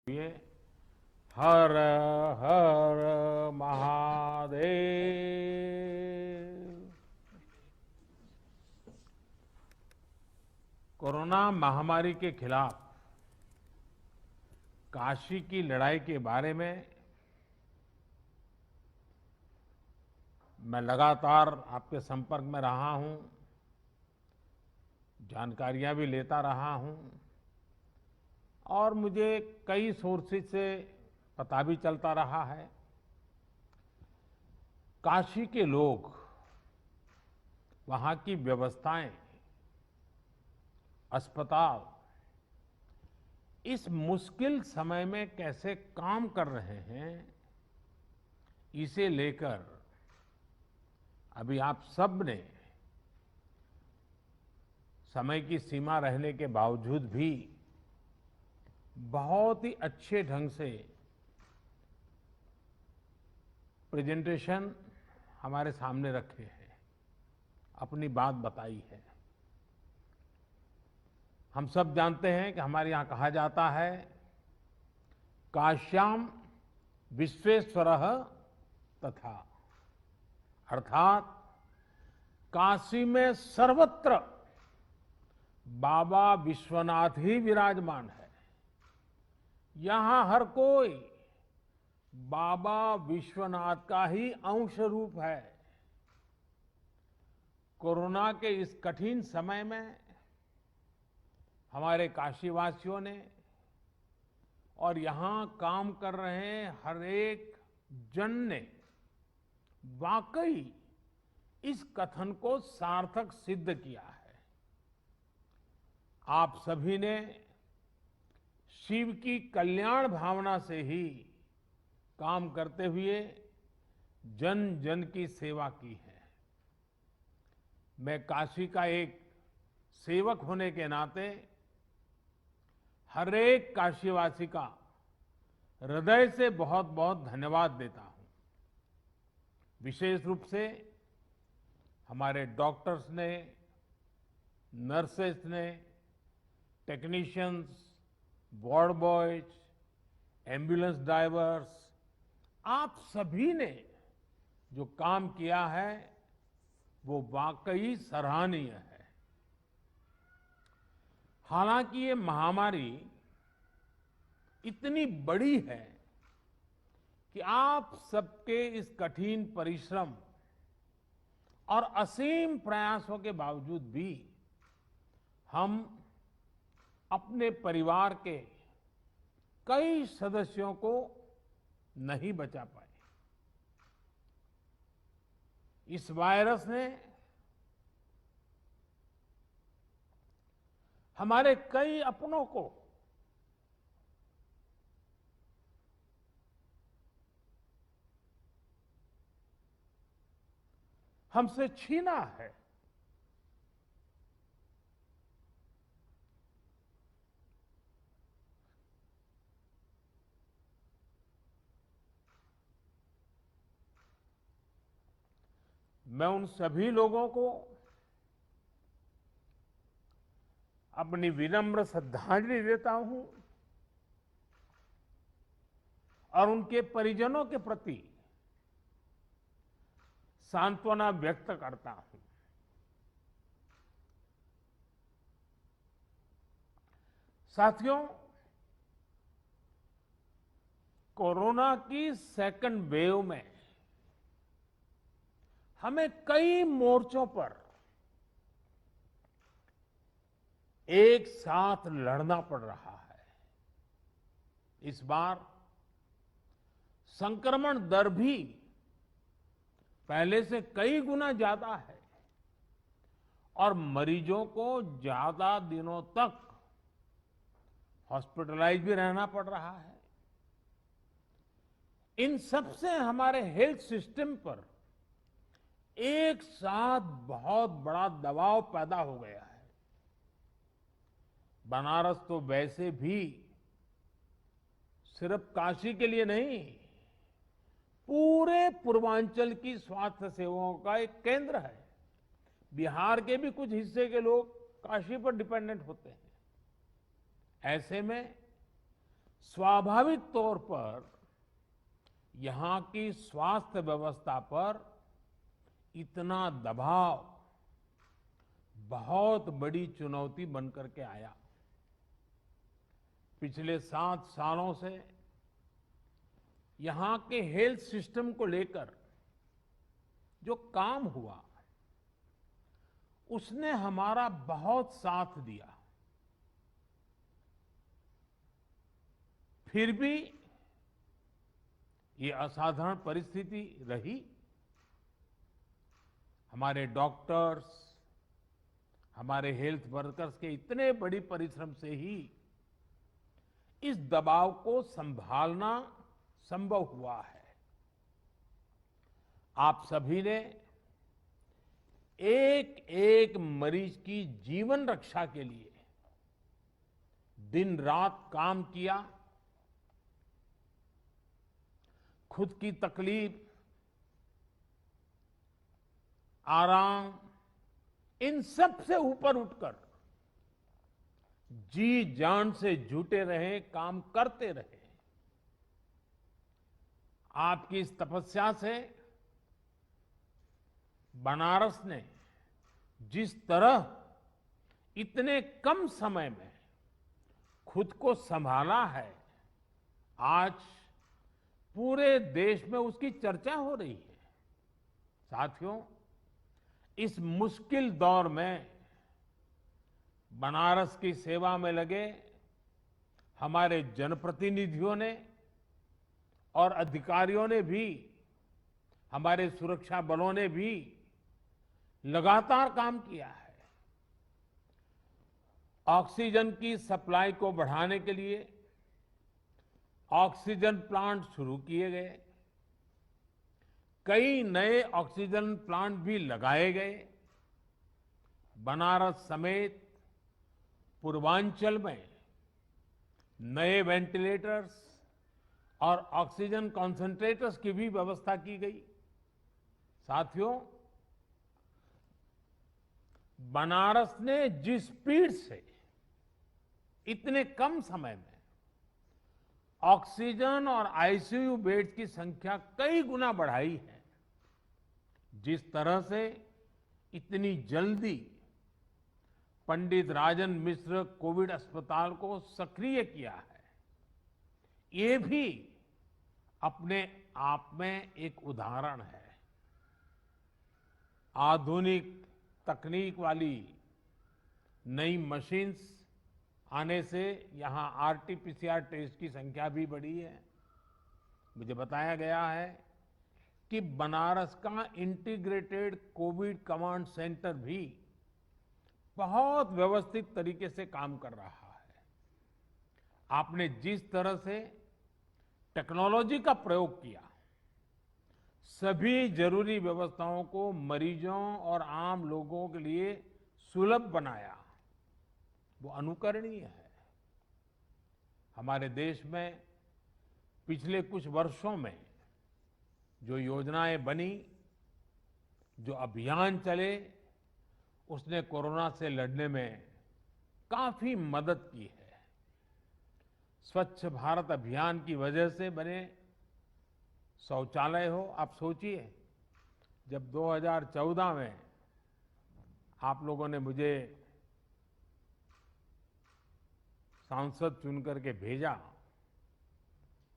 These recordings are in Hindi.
ये हर हर महादेव। कोरोना महामारी के खिलाफ काशी की लड़ाई के बारे में मैं लगातार आपके संपर्क में रहा हूं, जानकारियां भी लेता रहा हूं और मुझे कई सोर्सेज से पता भी चलता रहा है। काशी के लोग, वहां की व्यवस्थाएं, अस्पताल इस मुश्किल समय में कैसे काम कर रहे हैं, इसे लेकर अभी आप सब ने समय की सीमा रहने के बावजूद भी बहुत ही अच्छे ढंग से प्रेजेंटेशन हमारे सामने रखे हैं, अपनी बात बताई है। हम सब जानते हैं कि हमारे यहां कहा जाता है, काश्याम विश्वेश्वरः तथा, अर्थात काशी में सर्वत्र बाबा विश्वनाथ ही विराजमान है। यहां हर कोई बाबा विश्वनाथ का ही अंश रूप है। कोरोना के इस कठिन समय में हमारे काशीवासियों ने और यहां काम कर रहे हर एक जन ने वाकई इस कथन को सार्थक सिद्ध किया है। आप सभी ने शिव की कल्याण भावना से ही काम करते हुए जन जन की सेवा की है। मैं काशी का एक सेवक होने के नाते हर एक काशीवासी का हृदय से बहुत बहुत धन्यवाद देता हूं। विशेष रूप से हमारे डॉक्टर्स ने, नर्सेस ने, technicians, ward boys, ambulance drivers, आप सभी ने जो काम किया है वो वाकई सराहनीय है। हालांकि ये महामारी इतनी बड़ी है कि आप सबके इस कठिन परिश्रम और असीम प्रयासों के बावजूद भी हम अपने परिवार के कई सदस्यों को नहीं बचा पाए। इस वायरस ने हमारे कई अपनों को हमसे छीना है। मैं उन सभी लोगों को अपनी विनम्र श्रद्धांजलि देता हूं और उनके परिजनों के प्रति सांत्वना व्यक्त करता हूं। साथियों, कोरोना की सेकंड वेव में हमें कई मोर्चों पर एक साथ लड़ना पड़ रहा है। इस बार संक्रमण दर भी पहले से कई गुना ज्यादा है और मरीजों को ज्यादा दिनों तक हॉस्पिटलाइज भी रहना पड़ रहा है। इन सब से हमारे हेल्थ सिस्टम पर एक साथ बहुत बड़ा दबाव पैदा हो गया है। बनारस तो वैसे भी सिर्फ काशी के लिए नहीं, पूरे पूर्वांचल की स्वास्थ्य सेवाओं का एक केंद्र है। बिहार के भी कुछ हिस्से के लोग काशी पर डिपेंडेंट होते हैं। ऐसे में स्वाभाविक तौर पर यहां की स्वास्थ्य व्यवस्था पर इतना दबाव बहुत बड़ी चुनौती बनकर के आया। पिछले 7 सालों से यहां के हेल्थ सिस्टम को लेकर जो काम हुआ उसने हमारा बहुत साथ दिया। फिर भी ये असाधारण परिस्थिति रही। हमारे डॉक्टर्स, हमारे हेल्थ वर्कर्स के इतने बड़ी परिश्रम से ही इस दबाव को संभालना संभव हुआ है। आप सभी ने एक एक मरीज की जीवन रक्षा के लिए दिन रात काम किया। खुद की तकलीफ, आराम, इन सब से ऊपर उठकर जी जान से जुटे रहे, काम करते रहे। आपकी इस तपस्या से बनारस ने जिस तरह इतने कम समय में खुद को संभाला है, आज पूरे देश में उसकी चर्चा हो रही है। साथियों, इस मुश्किल दौर में बनारस की सेवा में लगे हमारे जनप्रतिनिधियों ने और अधिकारियों ने भी, हमारे सुरक्षा बलों ने भी लगातार काम किया है। ऑक्सीजन की सप्लाई को बढ़ाने के लिए ऑक्सीजन प्लांट शुरू किए गए, कई नए ऑक्सीजन प्लांट भी लगाए गए। बनारस समेत पूर्वांचल में नए वेंटिलेटर्स और ऑक्सीजन कॉन्सेंट्रेटर्स की भी व्यवस्था की गई। साथियों, बनारस ने जिस स्पीड से इतने कम समय में ऑक्सीजन और आईसीयू बेड्स की संख्या कई गुना बढ़ाई है, जिस तरह से इतनी जल्दी पंडित राजन मिश्र कोविड अस्पताल को सक्रिय किया है, ये भी अपने आप में एक उदाहरण है। आधुनिक तकनीक वाली नई मशीन्स आने से यहां आरटीपीसीआर टेस्ट की संख्या भी बढ़ी है। मुझे बताया गया है कि बनारस का इंटीग्रेटेड कोविड कमांड सेंटर भी बहुत व्यवस्थित तरीके से काम कर रहा है। आपने जिस तरह से टेक्नोलॉजी का प्रयोग किया, सभी जरूरी व्यवस्थाओं को मरीजों और आम लोगों के लिए सुलभ बनाया, वो अनुकरणीय है। हमारे देश में पिछले कुछ वर्षों में जो योजनाएं बनी, जो अभियान चले, उसने कोरोना से लड़ने में काफी मदद की है। स्वच्छ भारत अभियान की वजह से बने शौचालय हो, आप सोचिए, जब 2014 में आप लोगों ने मुझे सांसद चुन करके भेजा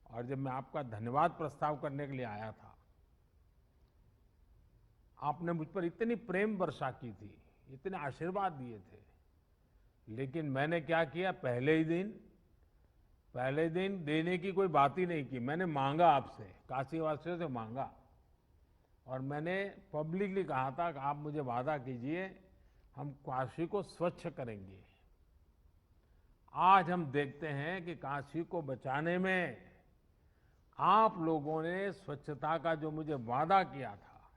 और जब मैं आपका धन्यवाद प्रस्ताव करने के लिए आया था, आपने मुझ पर इतनी प्रेम वर्षा की थी, इतने आशीर्वाद दिए थे, लेकिन मैंने क्या किया, पहले ही दिन देने की कोई बात ही नहीं की। मैंने मांगा, आपसे, काशीवासियों से मांगा, और मैंने पब्लिकली कहा था कि आप मुझे वादा कीजिए, हम काशी को स्वच्छ करेंगे। आज हम देखते हैं कि काशी को बचाने में आप लोगों ने स्वच्छता का जो मुझे वादा किया था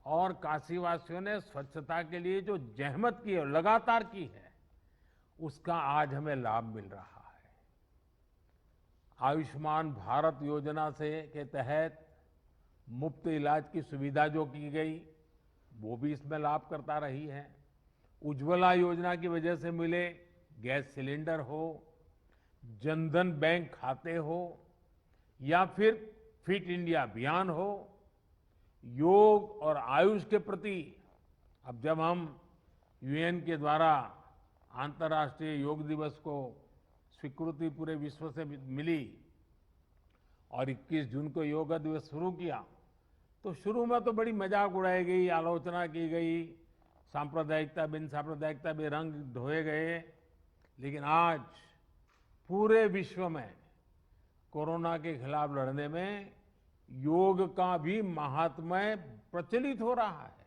और काशीवासियों ने स्वच्छता के लिए जो जहमत की है, लगातार की है, उसका आज हमें लाभ मिल रहा है। आयुष्मान भारत योजना के तहत मुफ्त इलाज की सुविधा जो की गई, वो भी इसमें लाभ करता रही है। उज्ज्वला योजना की वजह से मिले गैस सिलेंडर हो, जनधन बैंक खाते हो या फिर फिट इंडिया अभियान हो, योग और आयुष के प्रति अब जब हम यूएन के द्वारा अंतर्राष्ट्रीय योग दिवस को स्वीकृति पूरे विश्व से मिली और 21 जून को योग दिवस शुरू किया, तो शुरू में तो बड़ी मजाक उड़ाई गई, आलोचना की गई, सांप्रदायिकता बिन सांप्रदायिकता में रंग ढोए गए। लेकिन आज पूरे विश्व में कोरोना के खिलाफ लड़ने में योग का भी महात्म्य प्रचलित हो रहा है।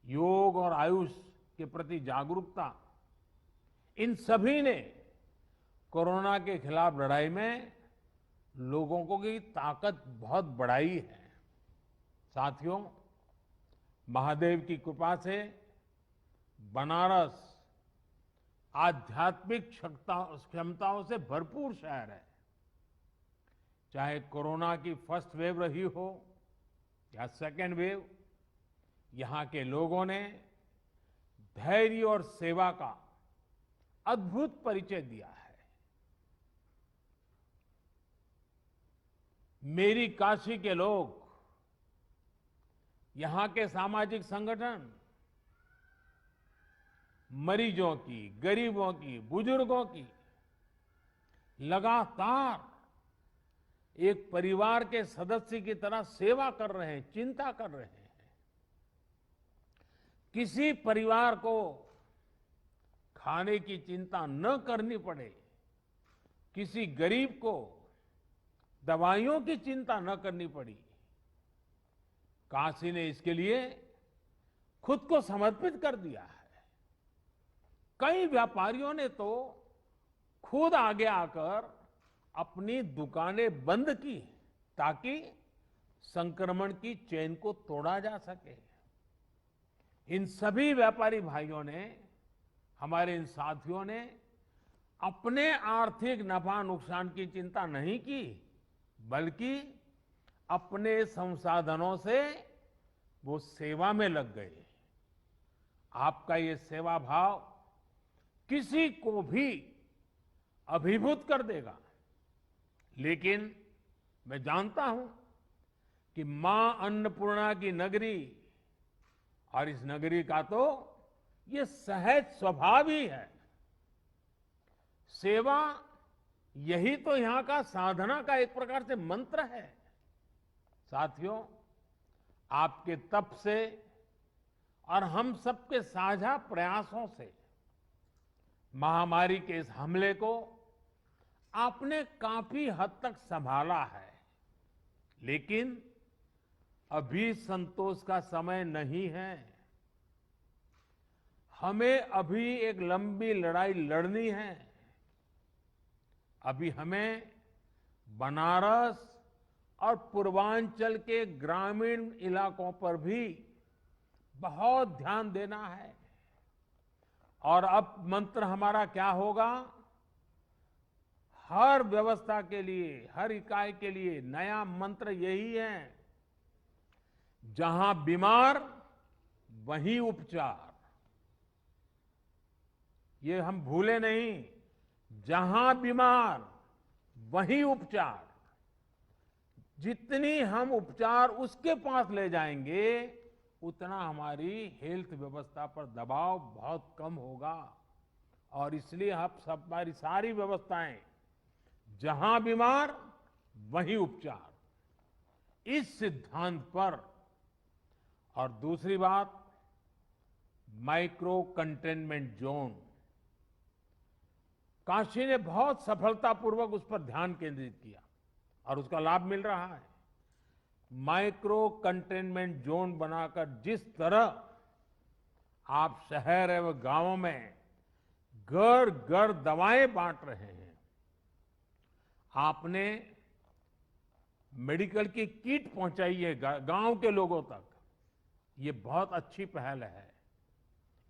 योग और आयुष के प्रति जागरूकता, इन सभी ने कोरोना के खिलाफ लड़ाई में लोगों को की ताकत बहुत बढ़ाई है। साथियों, महादेव की कृपा से बनारस आध्यात्मिक क्षमताओं से भरपूर शहर है। चाहे कोरोना की फर्स्ट वेव रही हो या सेकेंड वेव, यहां के लोगों ने धैर्य और सेवा का अद्भुत परिचय दिया है। मेरी काशी के लोग, यहां के सामाजिक संगठन मरीजों की, गरीबों की, बुजुर्गों की लगातार एक परिवार के सदस्य की तरह सेवा कर रहे हैं, चिंता कर रहे हैं। किसी परिवार को खाने की चिंता न करनी पड़े, किसी गरीब को दवाइयों की चिंता न करनी पड़ी, काशी ने इसके लिए खुद को समर्पित कर दिया है। कई व्यापारियों ने तो खुद आगे आकर अपनी दुकानें बंद की ताकि संक्रमण की चेन को तोड़ा जा सके। इन सभी व्यापारी भाइयों ने, हमारे इन साथियों ने अपने आर्थिक नफा नुकसान की चिंता नहीं की, बल्कि अपने संसाधनों से वो सेवा में लग गए। आपका ये सेवा भाव किसी को भी अभिभूत कर देगा। लेकिन मैं जानता हूं कि मां अन्नपूर्णा की नगरी और इस नगरी का तो ये सहज स्वभाव ही है। सेवा यही तो यहां का साधना का एक प्रकार से मंत्र है। साथियों, आपके तप से और हम सबके साझा प्रयासों से महामारी के इस हमले को आपने काफी हद तक संभाला है। लेकिन अभी संतोष का समय नहीं है। हमें अभी एक लंबी लड़ाई लड़नी है। अभी हमें बनारस और पूर्वांचल के ग्रामीण इलाकों पर भी बहुत ध्यान देना है। और अब मंत्र हमारा क्या होगा? हर व्यवस्था के लिए, हर इकाई के लिए नया मंत्र यही है, जहां बीमार वहीं उपचार। ये हम भूले नहीं, जहां बीमार वहीं उपचार। जितनी हम उपचार उसके पास ले जाएंगे, उतना हमारी हेल्थ व्यवस्था पर दबाव बहुत कम होगा। और इसलिए हमारी सारी व्यवस्थाएं, जहां बीमार वहीं उपचार, इस सिद्धांत पर। और दूसरी बात, माइक्रो कंटेनमेंट जोन। काशी ने बहुत सफलतापूर्वक उस पर ध्यान केंद्रित किया और उसका लाभ मिल रहा है। माइक्रो कंटेनमेंट जोन बनाकर जिस तरह आप शहर एवं गांवों में घर घर दवाएं बांट रहे हैं, आपने मेडिकल की किट पहुंचाई है गांव के लोगों तक, ये बहुत अच्छी पहल है।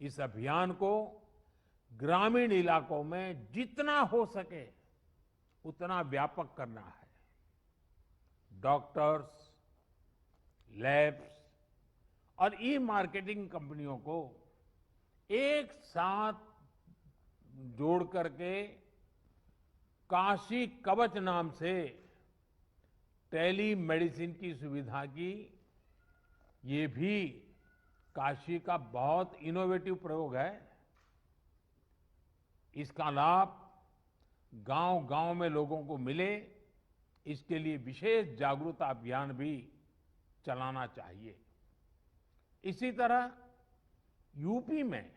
इस अभियान को ग्रामीण इलाकों में जितना हो सके उतना व्यापक करना है। डॉक्टर्स, लैब्स और ई मार्केटिंग कंपनियों को एक साथ जोड़ करके काशी कवच नाम से टेली मेडिसिन की सुविधा की, ये भी काशी का बहुत इनोवेटिव प्रयोग है। इसका लाभ गांव-गांव में लोगों को मिले, इसके लिए विशेष जागरूकता अभियान भी चलाना चाहिए। इसी तरह यूपी में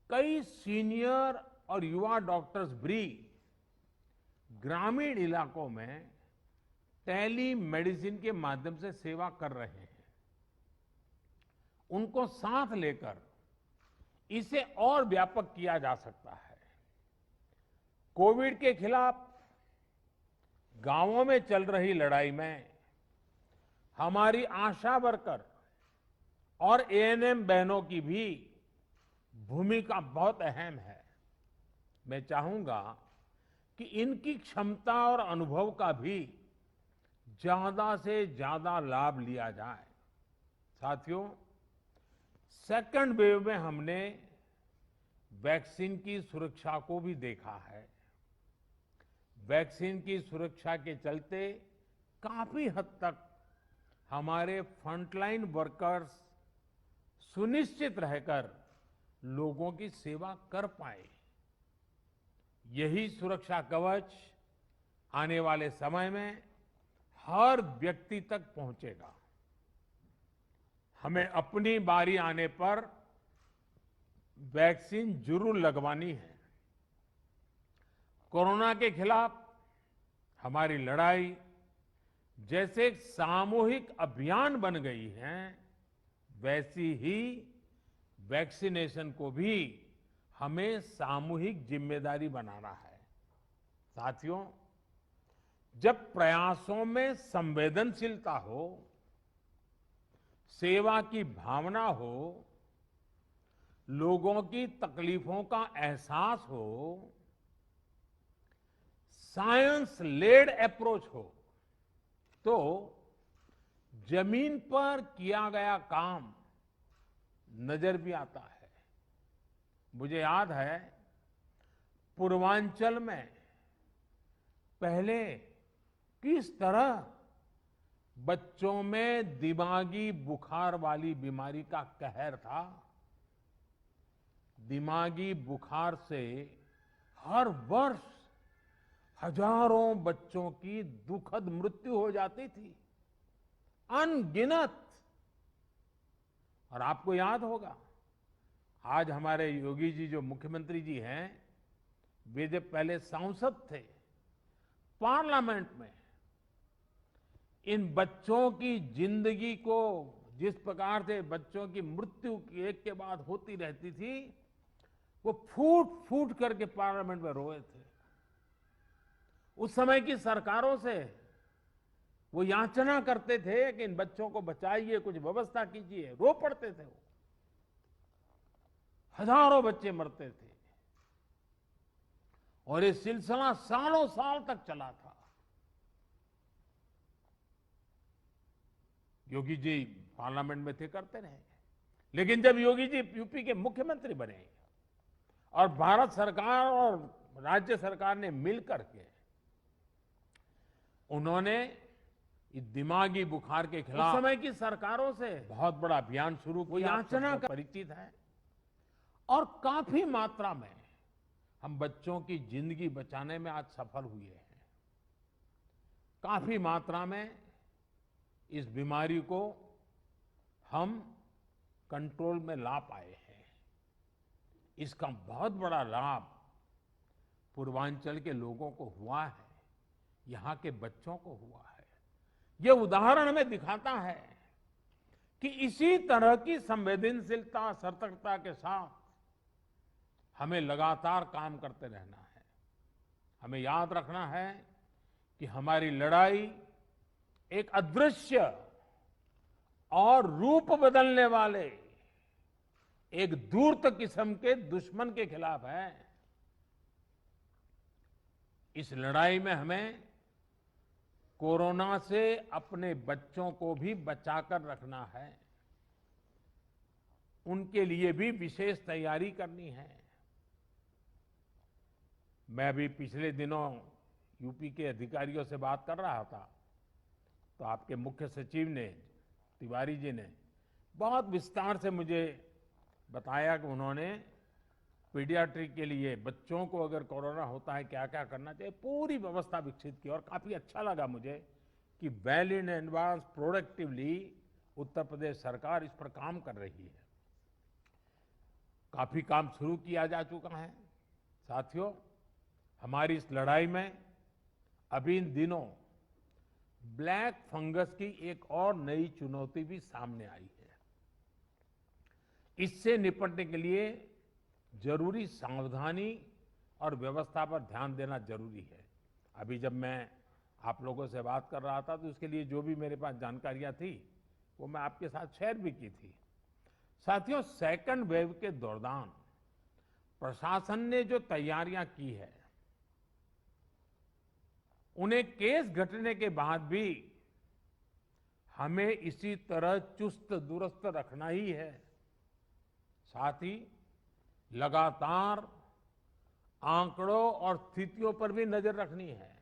कई सीनियर और युवा डॉक्टर्स भी ग्रामीण इलाकों में टेली मेडिसिन के माध्यम से सेवा कर रहे हैं। उनको साथ लेकर इसे और व्यापक किया जा सकता है। कोविड के खिलाफ गांवों में चल रही लड़ाई में हमारी आशा वर्कर और एएनएम बहनों की भी भूमिका बहुत अहम है। मैं चाहूंगा कि इनकी क्षमता और अनुभव का भी ज्यादा से ज्यादा लाभ लिया जाए। साथियों, सेकंड वेव में हमने वैक्सीन की सुरक्षा को भी देखा है। वैक्सीन की सुरक्षा के चलते काफी हद तक हमारे फ्रंटलाइन वर्कर्स सुनिश्चित रहकर लोगों की सेवा कर पाए। यही सुरक्षा कवच आने वाले समय में हर व्यक्ति तक पहुंचेगा। हमें अपनी बारी आने पर वैक्सीन जरूर लगवानी है। कोरोना के खिलाफ हमारी लड़ाई जैसे एक सामूहिक अभियान बन गई है, वैसी ही वैक्सीनेशन को भी हमें सामूहिक जिम्मेदारी बनाना है। साथियों, जब प्रयासों में संवेदनशीलता हो, सेवा की भावना हो, लोगों की तकलीफों का एहसास हो, साइंस लेड अप्रोच हो, तो जमीन पर किया गया काम नजर भी आता है। मुझे याद है, पूर्वांचल में पहले किस तरह बच्चों में दिमागी बुखार वाली बीमारी का कहर था। दिमागी बुखार से हर वर्ष हजारों बच्चों की दुखद मृत्यु हो जाती थी, अनगिनत। और आपको याद होगा, आज हमारे योगी जी जो मुख्यमंत्री जी हैं, वे जब पहले सांसद थे, पार्लियामेंट में इन बच्चों की जिंदगी को जिस प्रकार से बच्चों की मृत्यु एक के बाद होती रहती थी, वो फूट फूट करके पार्लियामेंट में रोए थे। उस समय की सरकारों से वो याचना करते थे कि इन बच्चों को बचाइए, कुछ व्यवस्था कीजिए, रो पड़ते थे वो। हजारों बच्चे मरते थे और ये सिलसिला सालों साल तक चला था। योगी जी पार्लियामेंट में थे, करते रहे। लेकिन जब योगी जी यूपी के मुख्यमंत्री बने और भारत सरकार और राज्य सरकार ने मिलकर के उन्होंने इस दिमागी बुखार के खिलाफ उस समय की सरकारों से बहुत बड़ा अभियान शुरू किया। याचना का परिचित है और काफी मात्रा में हम बच्चों की जिंदगी बचाने में आज सफल हुए हैं। काफी मात्रा में इस बीमारी को हम कंट्रोल में ला पाए हैं। इसका बहुत बड़ा लाभ पूर्वांचल के लोगों को हुआ है, यहां के बच्चों को हुआ है। यह उदाहरण हमें दिखाता है कि इसी तरह की संवेदनशीलता, सतर्कता के साथ हमें लगातार काम करते रहना है। हमें याद रखना है कि हमारी लड़ाई एक अदृश्य और रूप बदलने वाले एक दूरत किस्म के दुश्मन के खिलाफ है। इस लड़ाई में हमें कोरोना से अपने बच्चों को भी बचाकर रखना है। उनके लिए भी विशेष तैयारी करनी है। मैं अभी पिछले दिनों यूपी के अधिकारियों से बात कर रहा था, तो आपके मुख्य सचिव ने, तिवारी जी ने बहुत विस्तार से मुझे बताया कि उन्होंने पीडियाट्रिक के लिए बच्चों को अगर कोरोना होता है क्या क्या करना चाहिए, पूरी व्यवस्था विकसित की। और काफी अच्छा लगा मुझे कि well in advance productively Uttar Pradesh सरकार इस पर काम कर रही है। काफी काम शुरू किया जा चुका है। साथियों, हमारी इस लड़ाई में अभी इन दिनों ब्लैक फंगस की एक और नई चुनौती भी सामने आई है। इससे निपटने के लिए जरूरी सावधानी और व्यवस्था पर ध्यान देना जरूरी है। अभी जब मैं आप लोगों से बात कर रहा था तो उसके लिए जो भी मेरे पास जानकारियां थी वो मैं आपके साथ शेयर भी की थी। साथियों, सेकंड वेव के दौरान प्रशासन ने जो तैयारियां की है, उन्हें केस घटने के बाद भी हमें इसी तरह चुस्त दुरुस्त रखना ही है। साथ ही लगातार आंकड़ों और स्थितियों पर भी नजर रखनी है।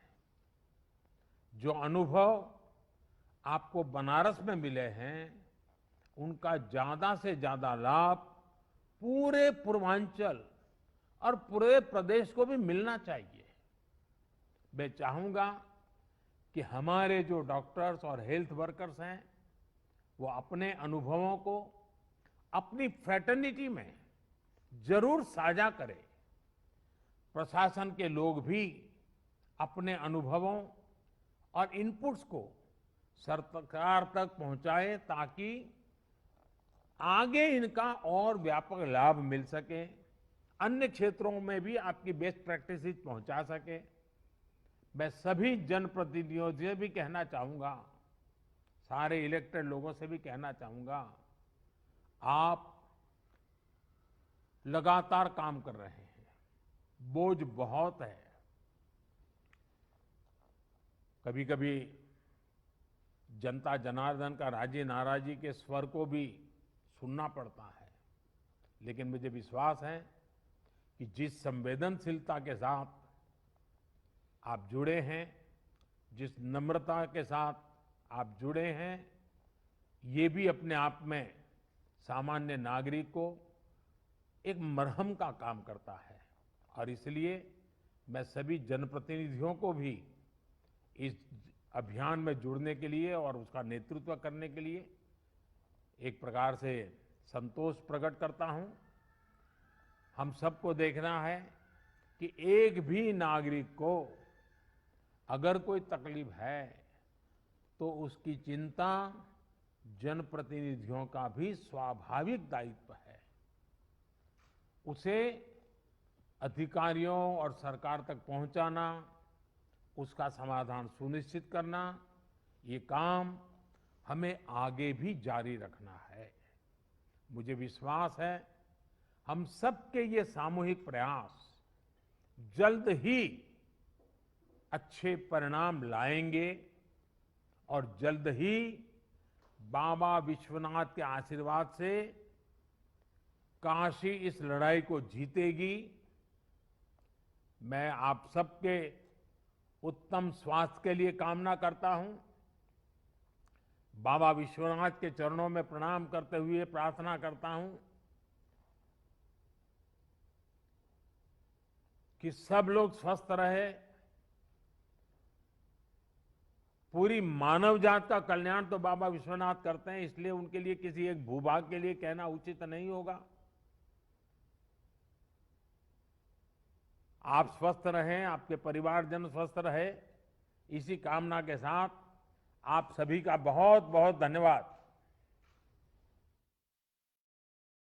जो अनुभव आपको बनारस में मिले हैं, उनका ज्यादा से ज्यादा लाभ पूरे पूर्वांचल और पूरे प्रदेश को भी मिलना चाहिए। मैं चाहूंगा कि हमारे जो डॉक्टर्स और हेल्थ वर्कर्स हैं, वो अपने अनुभवों को अपनी फ्रेटर्निटी में जरूर साझा करें। प्रशासन के लोग भी अपने अनुभवों और इनपुट्स को सरकार तक पहुंचाएं ताकि आगे इनका और व्यापक लाभ मिल सके, अन्य क्षेत्रों में भी आपकी बेस्ट प्रैक्टिसेस पहुंचा सके। मैं सभी जनप्रतिनिधियों से भी कहना चाहूंगा, सारे इलेक्टेड लोगों से भी कहना चाहूंगा, आप लगातार काम कर रहे हैं, बोझ बहुत है। कभी कभी जनता जनार्दन का राजी नाराजी के स्वर को भी सुनना पड़ता है, लेकिन मुझे विश्वास है कि जिस संवेदनशीलता के साथ आप जुड़े हैं, जिस नम्रता के साथ आप जुड़े हैं, ये भी अपने आप में सामान्य नागरिक को एक मरहम का काम करता है। और इसलिए मैं सभी जनप्रतिनिधियों को भी इस अभियान में जुड़ने के लिए और उसका नेतृत्व करने के लिए एक प्रकार से संतोष प्रकट करता हूं। हम सबको देखना है कि एक भी नागरिक को अगर कोई तकलीफ है तो उसकी चिंता जनप्रतिनिधियों का भी स्वाभाविक दायित्व है। उसे अधिकारियों और सरकार तक पहुंचाना, उसका समाधान सुनिश्चित करना, ये काम हमें आगे भी जारी रखना है। मुझे विश्वास है हम सबके ये सामूहिक प्रयास जल्द ही अच्छे परिणाम लाएंगे और जल्द ही बाबा विश्वनाथ के आशीर्वाद से काशी इस लड़ाई को जीतेगी। मैं आप सबके उत्तम स्वास्थ्य के लिए कामना करता हूं। बाबा विश्वनाथ के चरणों में प्रणाम करते हुए प्रार्थना करता हूं कि सब लोग स्वस्थ रहे। पूरी मानव जात का कल्याण तो बाबा विश्वनाथ करते हैं, इसलिए उनके लिए किसी एक भूभाग के लिए कहना उचित नहीं होगा। आप स्वस्थ रहें, आपके परिवारजन स्वस्थ रहे, इसी कामना के साथ आप सभी का बहुत बहुत धन्यवाद।